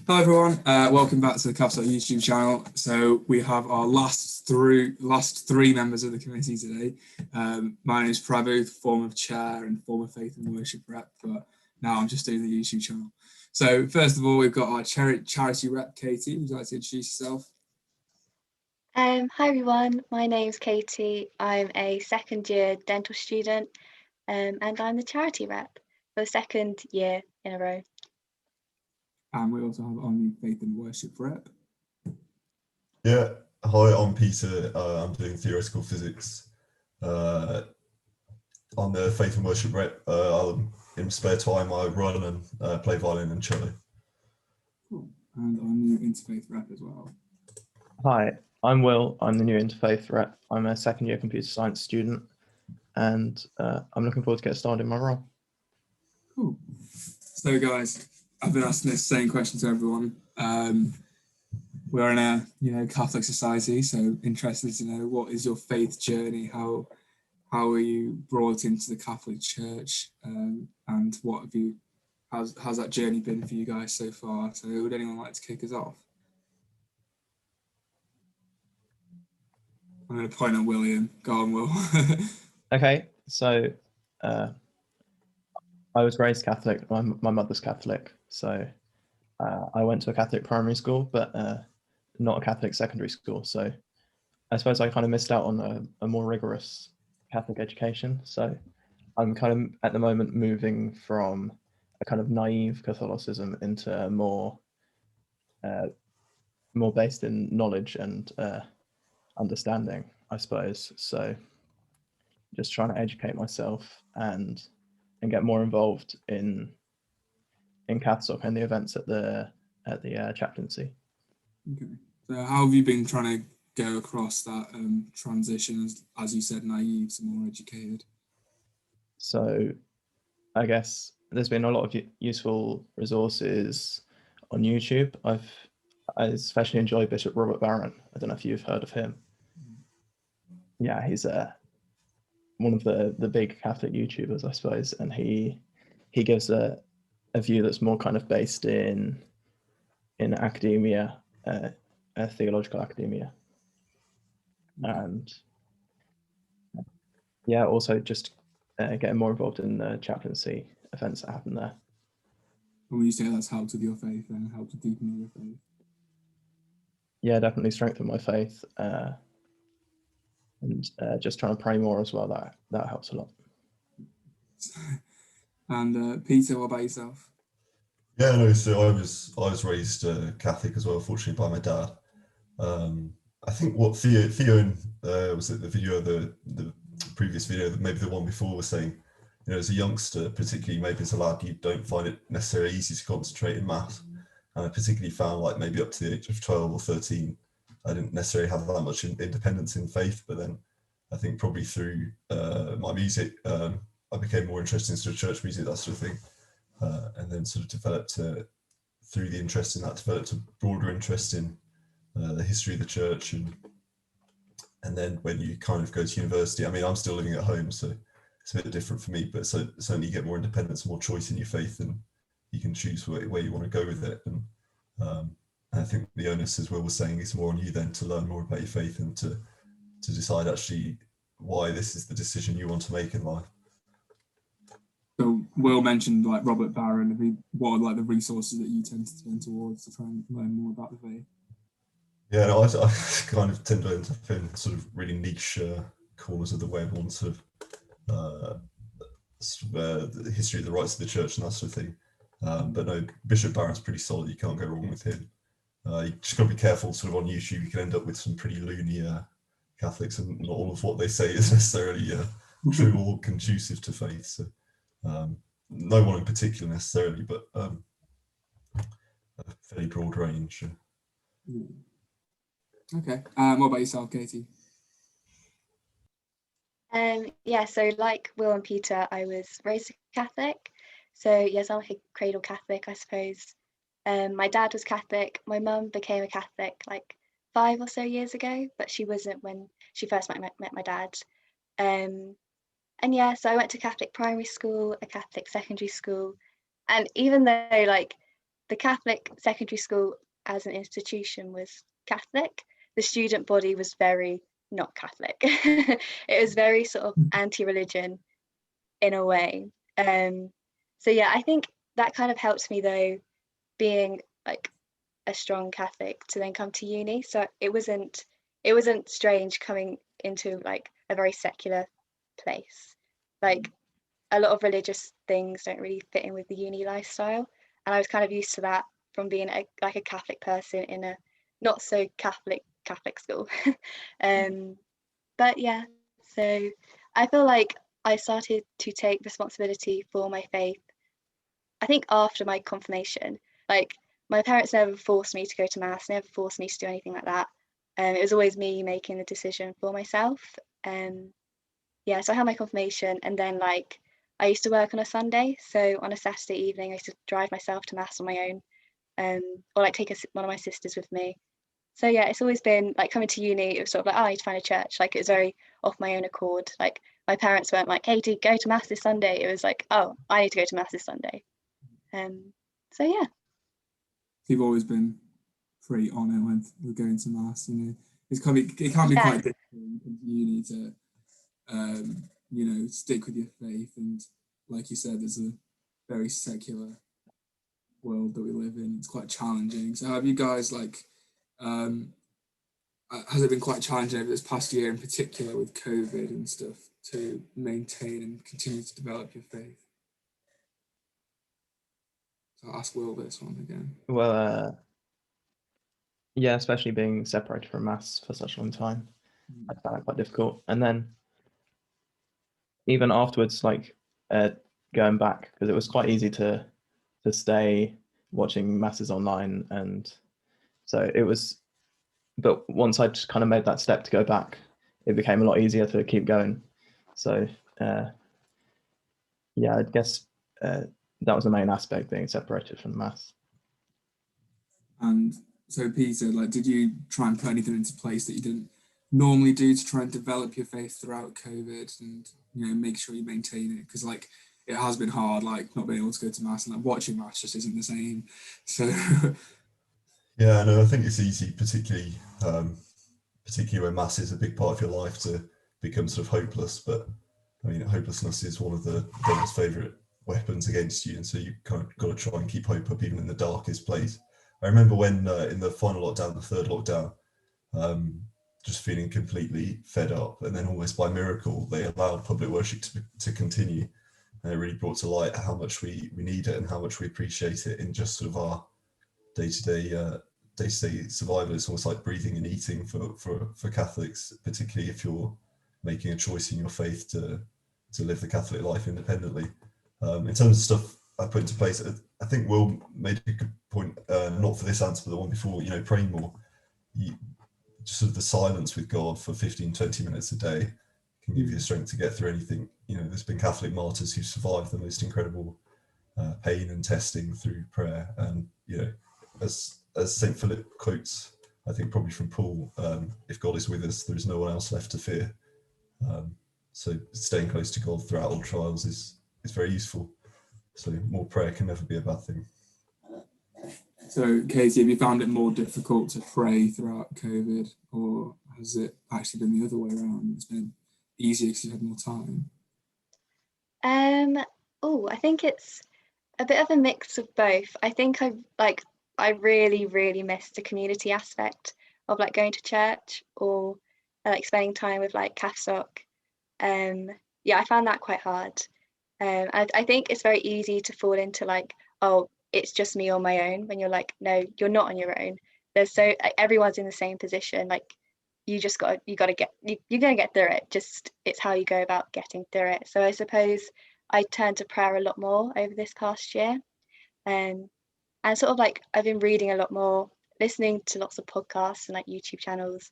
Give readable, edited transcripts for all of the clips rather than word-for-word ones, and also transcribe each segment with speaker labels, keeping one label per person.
Speaker 1: Hello everyone, welcome back to the Capital YouTube channel. So we have our last three members of the committee today. My name is Prabhu, former chair and former faith and worship rep, but now I'm just doing the YouTube channel. So first of all, we've got our charity rep, Katie. Would you like to introduce yourself?
Speaker 2: Hi everyone, my name's Katie. I'm a second year dental student and I'm the charity rep for the second year in a row.
Speaker 1: And we also have our new faith and worship rep.
Speaker 3: Yeah, hi, I'm Peter. I'm doing theoretical physics on the faith and worship rep. In spare time, I run and play violin and cello.
Speaker 1: Cool. And our new interfaith rep as well.
Speaker 4: Hi, I'm Will. I'm the new Interfaith rep. I'm a second year computer science student and I'm looking forward to get started in my role.
Speaker 1: Cool. So guys, I've been asking this same question to everyone. We're in a Catholic society, so interested to know, what is your faith journey? How were you brought into the Catholic Church, and how's that journey been for you guys so far? So would anyone like to kick us off? I'm going to point at William. Go on, Will.
Speaker 4: Okay, so I was raised Catholic. My mother's Catholic, so I went to a Catholic primary school, but not a Catholic secondary school. So I suppose I kind of missed out on a more rigorous Catholic education. So I'm kind of at the moment moving from a kind of naive Catholicism into more based in knowledge and understanding, I suppose. So just trying to educate myself and get more involved in CathSoc and the events at the chaplaincy.
Speaker 1: Okay. So how have you been trying to go across that transition, as you said, naive to more educated?
Speaker 4: So I guess there's been a lot of useful resources on YouTube. I especially enjoy Bishop Robert Barron. I don't know if you've heard of him. Yeah, he's one of the big Catholic YouTubers, I suppose, and he gives a view that's more kind of based in academia, theological academia, and yeah, also just getting more involved in the chaplaincy events that happen there.
Speaker 1: And when you say that's helped with your faith, then helped to deepen your faith? Yeah,
Speaker 4: definitely strengthen my faith, and just trying to pray more as well. That helps a lot.
Speaker 1: And Peter, what about yourself?
Speaker 3: Yeah, no. So I was raised Catholic as well, fortunately, by my dad. I think what Theo was it the video, the previous video, maybe the one before, was saying, as a youngster, particularly maybe as a lad, you don't find it necessarily easy to concentrate in maths. And I particularly found, like, maybe up to the age of 12 or 13, I didn't necessarily have that much independence in faith. But then I think probably through my music, I became more interested in sort of church music, that sort of thing. And then sort of developed, through the interest in that, developed a broader interest in the history of the church. And then when you kind of go to university, I mean, I'm still living at home, so it's a bit different for me, but certainly you get more independence, more choice in your faith, and you can choose where you want to go with it. And I think the onus, as Will was saying, is more on you then to learn more about your faith and to decide actually why this is the decision you want to make in life.
Speaker 1: So Will mentioned, like, Robert Barron. What are, like, the resources that you tend to turn towards to try and learn more about the faith?
Speaker 3: Yeah, no, I kind of tend to end up in sort of really niche corners of the web on sort of the history of the rights of the church and that sort of thing. But no, Bishop Barron's pretty solid. You can't go wrong with him. You just got to be careful. Sort of on YouTube, you can end up with some pretty loony Catholics, and not all of what they say is necessarily true or conducive to faith. So no one in particular necessarily, but a fairly broad range.
Speaker 1: Okay. What about yourself, Katie?
Speaker 2: Yeah, so like Will and Peter, I was raised Catholic. So yes, I'm like a cradle Catholic, I suppose. My dad was Catholic. My mum became a Catholic like 5 or so years ago, but she wasn't when she first met my dad. And yeah, so I went to Catholic primary school, a Catholic secondary school, and even though like the Catholic secondary school as an institution was Catholic. The student body was very not Catholic. It was very sort of anti-religion in a way. So yeah, I think that kind of helped me though, being like a strong Catholic, to then come to uni. So it wasn't strange coming into like a very secular place. Like a lot of religious things don't really fit in with the uni lifestyle, and I was kind of used to that from being a Catholic person in a not so Catholic school. But yeah, so I feel like I started to take responsibility for my faith, I think after my confirmation. Like my parents never forced me to go to mass, never forced me to do anything like that. It was always me making the decision for myself. Yeah, so I had my confirmation, and then like I used to work on a Sunday, so on a Saturday evening I used to drive myself to mass on my own, or like take one of my sisters with me. So yeah, it's always been like coming to uni, it was sort of like, oh, I need to find a church. Like it was very off my own accord. Like my parents weren't like, hey, do go to mass this Sunday. It was like, oh, I need to go to mass this Sunday. So yeah.
Speaker 1: You've always been pretty on it when we're going to mass, you know. It can be
Speaker 2: Yeah.
Speaker 1: quite difficult when you come to uni to you know, stick with your faith, and like you said, there's a very secular world that we live in. It's quite challenging. So have you guys like has it been quite challenging over this past year in particular with COVID and stuff to maintain and continue to develop your faith? So I'll ask Will this one again.
Speaker 4: Well, yeah, especially being separated from mass for such a long time, I found it quite difficult. And then even afterwards, like going back, because it was quite easy to stay watching masses online, and so it was. But once I just kind of made that step to go back, it became a lot easier to keep going. So yeah, I guess that was the main aspect, being separated from mass.
Speaker 1: And so Peter, like, did you try and put anything into place that you didn't normally do to try and develop your faith throughout COVID, and you know, make sure you maintain it? Because like it has been hard, like not being able to go to mass, and like watching mass just isn't the same. So
Speaker 3: Yeah, no, I think it's easy, particularly when mass is a big part of your life, to become sort of hopeless. But I mean, hopelessness is one of the devil's favourite weapons against you, and so you kind of got to try and keep hope up even in the darkest place. I remember when in the final lockdown, the third lockdown, just feeling completely fed up, and then almost by miracle they allowed public worship to continue, and it really brought to light how much we need it and how much we appreciate it in just sort of our day-to-day survival. It's almost like breathing and eating for Catholics, particularly if you're making a choice in your faith to live the Catholic life independently. In terms of stuff I put into place, I think Will made a good point, not for this answer, but the one before, you know, praying more. Just sort of the silence with God for 15-20 minutes a day can give you the strength to get through anything. You know, there's been Catholic martyrs who survived the most incredible pain and testing through prayer. And, you know, as St. Philip quotes, I think probably from Paul, if God is with us, there is no one else left to fear. So staying close to God throughout all trials is very useful. So more prayer can never be a bad thing.
Speaker 1: So, Katie, have you found it more difficult to pray throughout COVID, or has it actually been the other way around? It's been easier because you had more time?
Speaker 2: I think it's a bit of a mix of both. I think I really, really missed the community aspect of like going to church, or like spending time with like CAFSOC. Yeah, I found that quite hard. I think it's very easy to fall into like, oh, it's just me on my own, when you're like, no, you're not on your own. Everyone's in the same position. Like you're gonna get through it. Just it's how you go about getting through it. So I suppose I turned to prayer a lot more over this past year. And sort of like I've been reading a lot more, listening to lots of podcasts and like YouTube channels.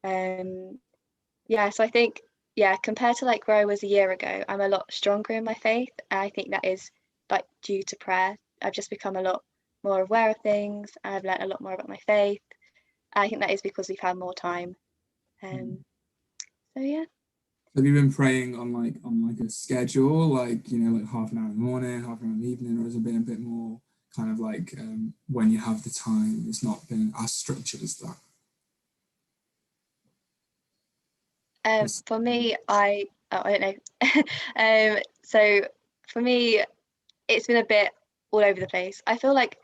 Speaker 2: Yeah, so I think, yeah, compared to like where I was a year ago, I'm a lot stronger in my faith. And I think that is like due to prayer. I've just become a lot more aware of things. I've learned a lot more about my faith. I think that is because we've had more time. So yeah.
Speaker 1: Have you been praying on like a schedule, like, you know, like half an hour in the morning, half an hour in the evening, or has it been a bit more kind of like when you have the time? It's not been as structured as that.
Speaker 2: For me, I don't know. So for me, it's been a bit all over the place. I feel like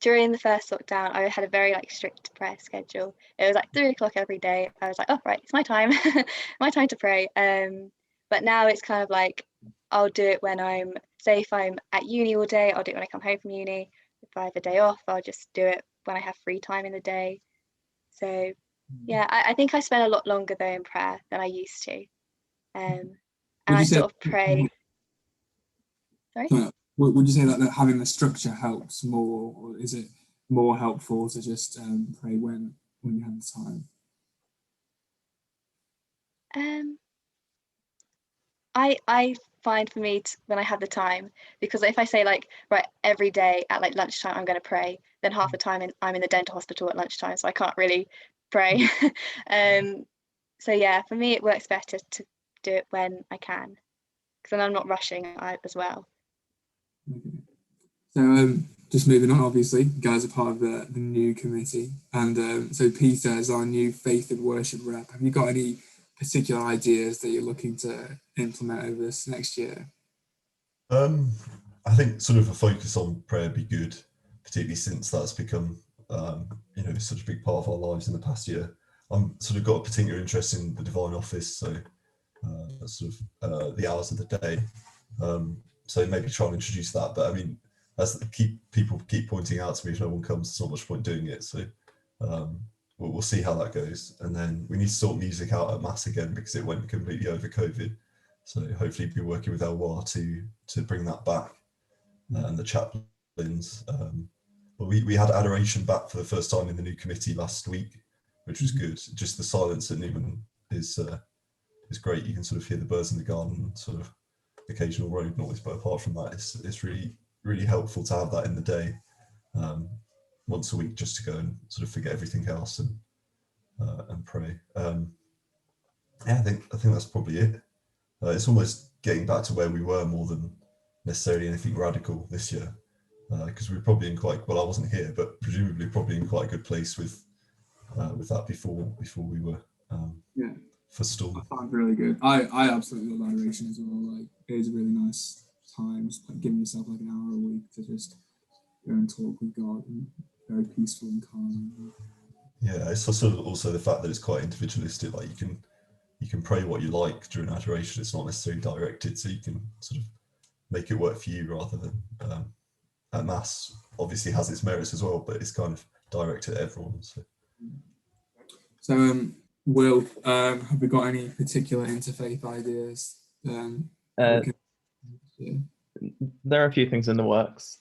Speaker 2: during the first lockdown, I had a very like strict prayer schedule. It was like 3 o'clock every day. I was like, oh right, it's my time, my time to pray. But now it's kind of like I'll do it when say if I'm at uni all day, I'll do it when I come home from uni. If I have a day off, I'll just do it when I have free time in the day. So yeah, I think I spend a lot longer though in prayer than I used to. And I sort of pray. Sorry?
Speaker 1: Would you say that having the structure helps more, or is it more helpful to just pray when you have the time?
Speaker 2: I find for me when I have the time, because if I say like right every day at like lunchtime I'm going to pray, then half the time I'm in the dental hospital at lunchtime, so I can't really pray. So yeah, for me it works better to do it when I can, because then I'm not rushing as well.
Speaker 1: Okay. So just moving on, obviously, you guys are part of the new committee, and so Peter is our new faith and worship rep. Have you got any particular ideas that you're looking to implement over this next year?
Speaker 3: I think sort of a focus on prayer would be good, particularly since that's become such a big part of our lives in the past year. I'm sort of got a particular interest in the divine office, so the hours of the day. So maybe try and introduce that. But I mean, as people keep pointing out to me, if no one comes, there's not much point doing it. So we'll see how that goes. And then we need to sort music out at Mass again, because it went completely over COVID. So hopefully we'll be working with Elwar to bring that back, and the chaplains. But we had adoration back for the first time in the new committee last week, which was good. Just the silence at Newman is great. You can sort of hear the birds in the garden, sort of occasional road noise, but apart from that, it's really, really helpful to have that in the day, once a week, just to go and sort of forget everything else and pray. I think that's probably it. It's almost getting back to where we were more than necessarily anything radical this year, because we were probably in quite, well, I wasn't here, but presumably probably in quite a good place with that before we were for Storm.
Speaker 1: That sounds really good. I absolutely love adoration as well. Like, it is a really nice time, just like giving yourself like an hour a week to just go and talk with God, and very peaceful and calm.
Speaker 3: Yeah, it's also the fact that it's quite individualistic. Like you can pray what you like during adoration. It's not necessarily directed, so you can sort of make it work for you rather than at Mass. Obviously has its merits as well, but it's kind of directed at everyone.
Speaker 1: So Will, have we got any particular interfaith ideas?
Speaker 4: There are a few things in the works.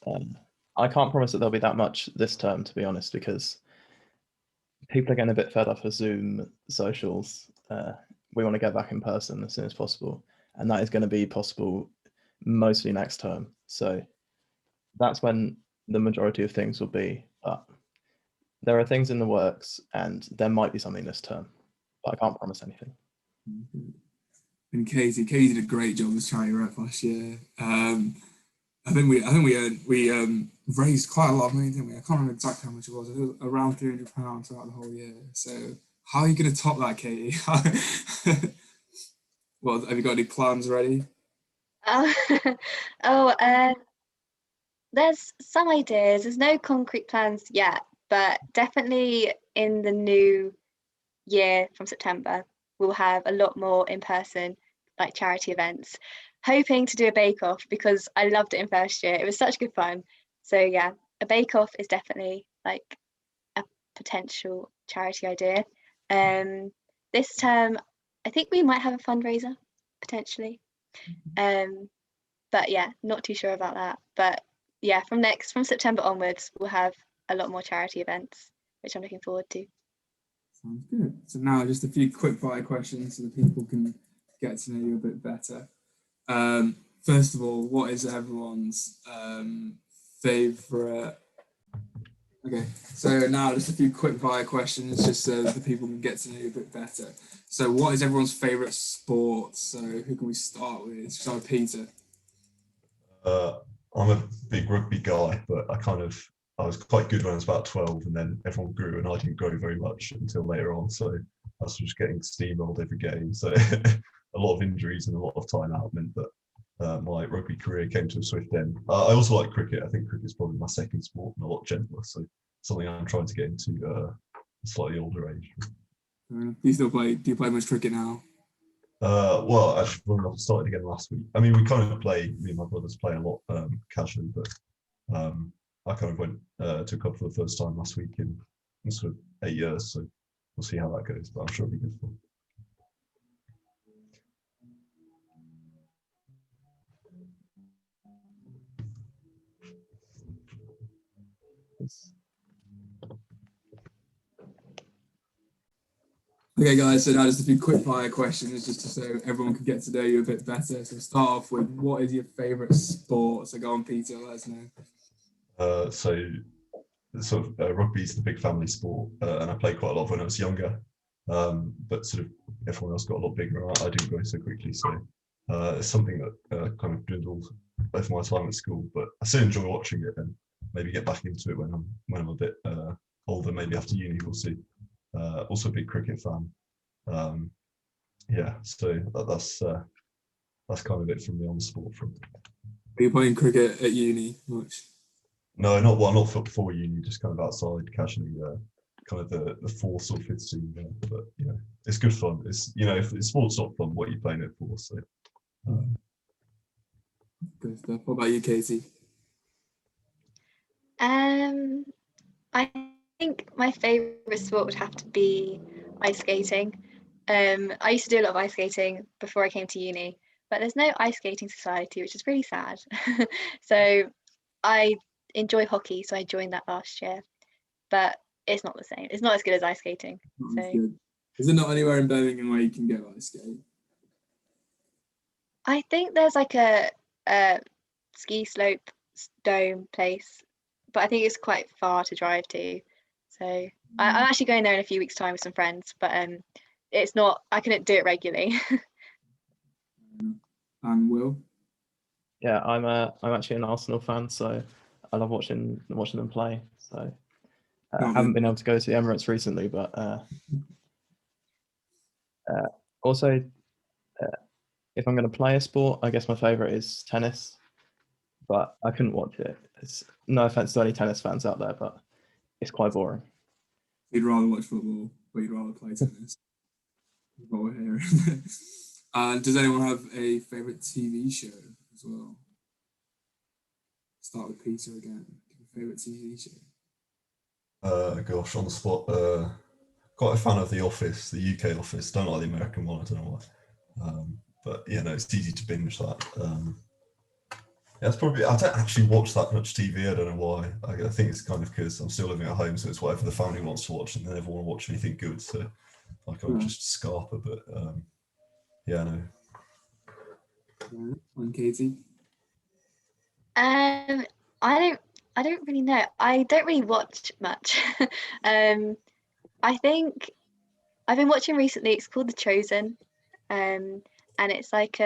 Speaker 4: I can't promise that there'll be that much this term, to be honest, because people are getting a bit fed up of Zoom socials. We want to get back in person as soon as possible, and that is going to be possible mostly next term. So that's when the majority of things will be. But there are things in the works, and there might be something this term, but I can't promise anything.
Speaker 1: And Katie did a great job as charity rep last year. I think we raised quite a lot of money, didn't we? I can't remember exactly how much it was. It was around £300 throughout the whole year. So how are you going to top that, Katie? Well, have you got any plans ready?
Speaker 2: There's some ideas. There's no concrete plans yet, but definitely in the new year from September, we'll have a lot more in-person like charity events. Hoping to do a bake-off, because I loved it in first year. It was such good fun. So yeah, a bake-off is definitely like a potential charity idea. This term, I think we might have a fundraiser potentially. But yeah, not too sure about that. But yeah, from September onwards, we'll have a lot more charity events, which I'm looking forward to.
Speaker 1: Sounds good. So now just a few quick fire questions so that people can get to know you a bit better. First of all, what is everyone's favourite? Okay, so now just a few quick fire questions just so that the people can get to know you a bit better. So what is everyone's favourite sport? So who can we start with? Start with Peter.
Speaker 3: I'm a big rugby guy, but I was quite good when I was about 12, and then everyone grew, and I didn't grow very much until later on. So I was just getting steamrolled every game. So a lot of injuries and a lot of time out meant that my rugby career came to a swift end. I also like cricket. I think cricket's probably my second sport and a lot gentler. So something I'm trying to get into a slightly older age.
Speaker 1: Do you still play? Do you play much cricket now?
Speaker 3: Well, actually, I started again last week. I mean, we kind of play. Me and my brothers play a lot casually, but I kind of went took up for the first time last week in sort of 8 years. So we'll see how that goes, but I'm sure it'll be good fun.
Speaker 1: Okay, guys. So now just a few quick fire questions, just so everyone can get to know you a bit better. So start off with, what is your favourite sport? So go on, Peter. Let us know.
Speaker 3: So sort of rugby is the big family sport, and I played quite a lot when I was younger. But sort of everyone else got a lot bigger. I didn't grow so quickly, so it's something that kind of dwindled over my time at school. But I still enjoy watching it, and maybe get back into it when I'm a bit older, maybe after uni. We'll see. Also a big cricket fan. Yeah, so that's kind of it from me on the sport front.
Speaker 1: Are you playing cricket at uni much?
Speaker 3: No, not for uni, just kind of outside casually. Kind of the fourth or fifth team, but it's good fun. It's if sport's not fun, what are you playing it for? So
Speaker 1: good stuff. What about you, Katie?
Speaker 2: I think my favourite sport would have to be ice skating. I used to do a lot of ice skating before I came to uni, but there's no ice skating society, which is really sad. So I enjoy hockey, so I joined that last year, but it's not the same. It's not as good as ice skating.
Speaker 1: Good. Is there not anywhere in Birmingham where you can go ice skating?
Speaker 2: I think there's like a ski slope dome place, but I think it's quite far to drive to. So I'm actually going there in a few weeks' time with some friends, but it's not. I couldn't do it regularly.
Speaker 1: And Will?
Speaker 4: Yeah, I'm actually an Arsenal fan, so I love watching them play. So I haven't been able to go to the Emirates recently, but also if I'm going to play a sport, I guess my favourite is tennis, but I couldn't watch it. It's no offense to any tennis fans out there, but it's quite boring.
Speaker 1: You'd rather watch football, but you'd rather play tennis. What we're hearing. Does anyone have a favourite TV show as well? Start with Peter again. Favourite TV show?
Speaker 3: Gosh, on the spot, quite a fan of The Office, the UK Office. Don't like the American one. I don't know why. But it's easy to binge that. It's probably. I don't actually watch that much TV. I don't know why. I think it's kind of because I'm still living at home, so it's whatever the family wants to watch, and they never want to watch anything good. So I kind of just scarper. But no.
Speaker 1: And Katie?
Speaker 2: I don't really know. I don't really watch much. I think I've been watching recently. It's called The Chosen, and it's like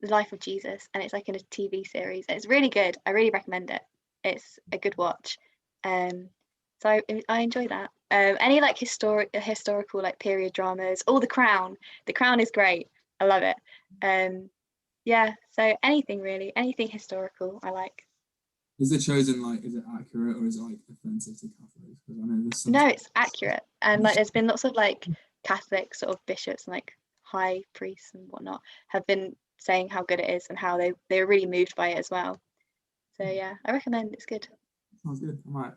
Speaker 2: the life of Jesus, and it's like in a TV series. It's really good. I really recommend it. It's a good watch. So I enjoy that. Any like historical like period dramas. The Crown. The Crown is great. I love it. Yeah. So anything really, anything historical, I like.
Speaker 1: Is The Chosen is it accurate or is it like offensive to Catholics? Because I know there's some.
Speaker 2: No, it's accurate, and like there's been lots of like Catholic sort of bishops and like high priests and whatnot have been saying how good it is and how they're really moved by it as well. So yeah, I recommend. It's good.
Speaker 1: Sounds good. I might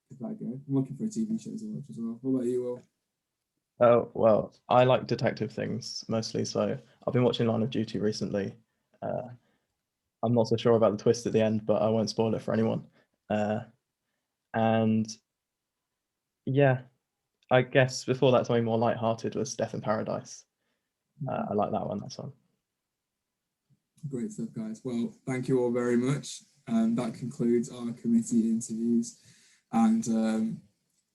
Speaker 1: give that a go. I'm looking for a TV show to watch as well. What about you, Will?
Speaker 4: Oh, well, I like detective things mostly, so I've been watching Line of Duty recently. I'm not so sure about the twist at the end, but I won't spoil it for anyone. And yeah, I guess before that, something more lighthearted was Death in Paradise. I like that one. That's one.
Speaker 1: Great stuff, guys. Well, thank you all very much. That concludes our committee interviews, and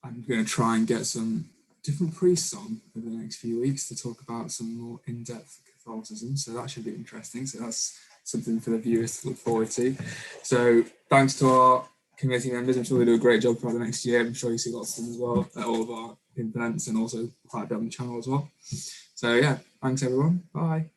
Speaker 1: I'm going to try and get some different priests on over the next few weeks to talk about some more in-depth Catholicism. So that should be interesting. So that's something for the viewers to look forward to. So thanks to our committee members. I'm sure they do a great job for the next year. I'm sure you see lots of them as well at all of our events and also quite a bit on the channel as well. So yeah, thanks everyone. Bye.